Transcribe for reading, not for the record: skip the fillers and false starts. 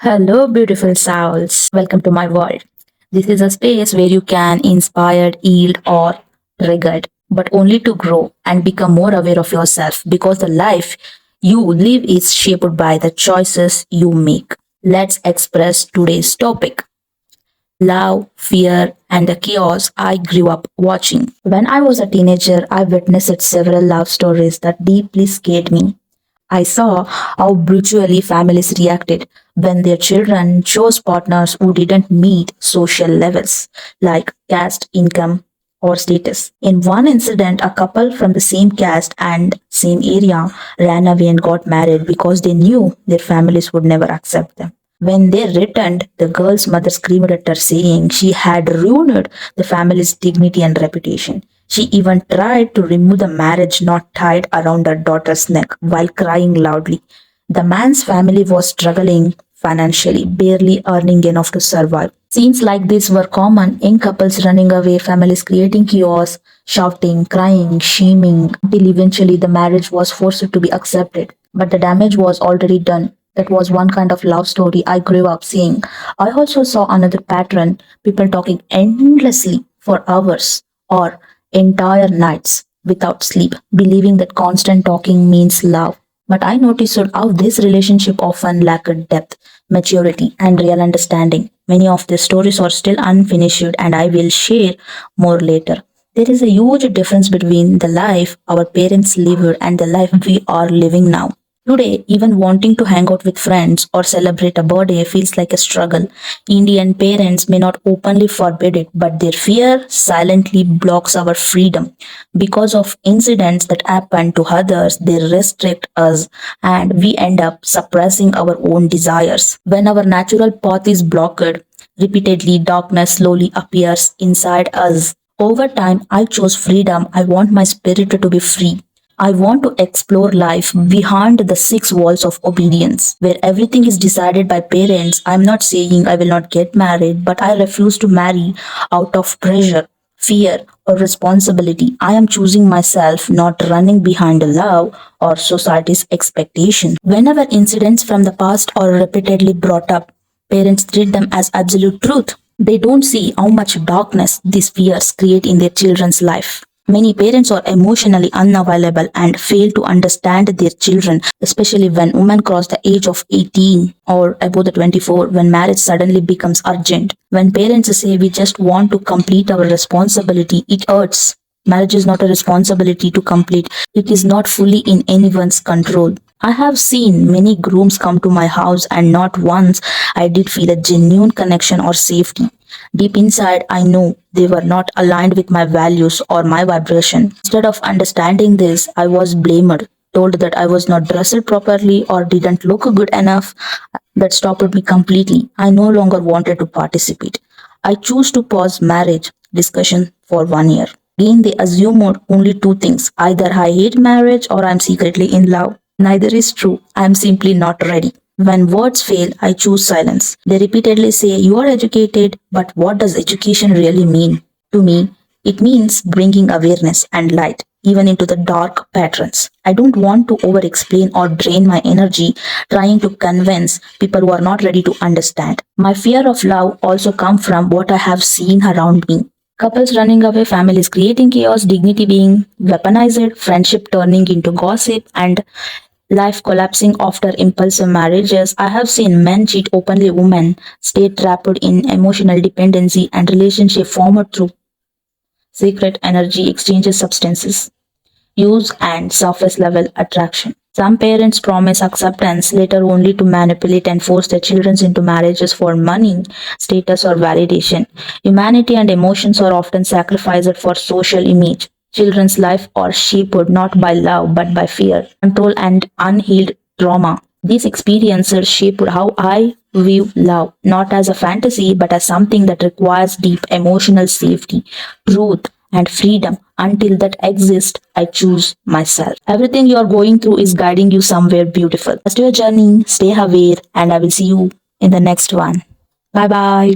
Hello, beautiful souls. Welcome to my world. This is a space where you can inspired, healed, or triggered, but only to grow and become more aware of yourself because the life you live is shaped by the choices you make. Let's express today's topic: love, fear, and the chaos I grew up watching. When I was a teenager, I witnessed several love stories that deeply scared me. I saw how brutally families reacted when their children chose partners who didn't meet social levels, like caste, income, or status. In one incident, a couple from the same caste and same area ran away and got married because they knew their families would never accept them. When they returned, the girl's mother screamed at her, saying she had ruined the family's dignity and reputation. She even tried to remove the marriage knot tied around her daughter's neck while crying loudly. The man's family was struggling financially, barely earning enough to survive. Scenes like this were common: young couples running away, families creating chaos, shouting, crying, shaming, until eventually the marriage was forced to be accepted. But the damage was already done. That was one kind of love story I grew up seeing. I also saw another pattern: people talking endlessly for hours or entire nights without sleep, believing that constant talking means love. But I noticed how this relationship often lacked depth, maturity, and real understanding. Many of these stories are still unfinished, and I will share more later. There is a huge difference between the life our parents lived and the life we are living now. Today, even wanting to hang out with friends or celebrate a birthday feels like a struggle. Indian parents may not openly forbid it, but their fear silently blocks our freedom. Because of incidents that happen to others, they restrict us and we end up suppressing our own desires. When our natural path is blocked, repeatedly darkness slowly appears inside us. Over time, I chose freedom. I want my spirit to be free. I want to explore life behind the six walls of obedience, where everything is decided by parents. I'm not saying I will not get married, but I refuse to marry out of pressure, fear, or responsibility. I am choosing myself, not running behind love or society's expectation. Whenever incidents from the past are repeatedly brought up, parents treat them as absolute truth. They don't see how much darkness these fears create in their children's life. Many parents are emotionally unavailable and fail to understand their children, especially when women cross the age of 18 or above the 24, when marriage suddenly becomes urgent. When parents say we just want to complete our responsibility, it hurts. Marriage is not a responsibility to complete. It is not fully in anyone's control. I have seen many grooms come to my house, and not once I did feel a genuine connection or safety. Deep inside, I know they were not aligned with my values or my vibration. Instead of understanding this, I was blamed, told that I was not dressed properly or didn't look good enough. That stopped me completely. I no longer wanted to participate. I chose to pause marriage discussion for 1 year. Again, they assumed only two things: either I hate marriage or I'm secretly in love. Neither is true. I'm simply not ready. When words fail, I choose silence. They repeatedly say, "You are educated," but what does education really mean? To me, it means bringing awareness and light even into the dark patterns. I don't want to over explain or drain my energy trying to convince people who are not ready to understand. My fear of love also comes from what I have seen around me. Couples running away, families creating chaos, dignity being weaponized, friendship turning into gossip, and life collapsing after impulsive marriages. I have seen men cheat openly, women stay trapped in emotional dependency, and relationships formed through secret energy exchanges, substances use, and surface level attraction. Some parents promise acceptance later only to manipulate and force their children into marriages for money, status, or validation. Humanity and emotions are often sacrificed for social image. Children's life are shaped not by love but by fear, control, and unhealed trauma. These experiences shaped how I view love, not as a fantasy but as something that requires deep emotional safety, truth, and freedom. Until that exists, I choose myself. Everything you are going through is guiding you somewhere beautiful. Trust your journey, stay aware, and I will see you in the next one. Bye bye.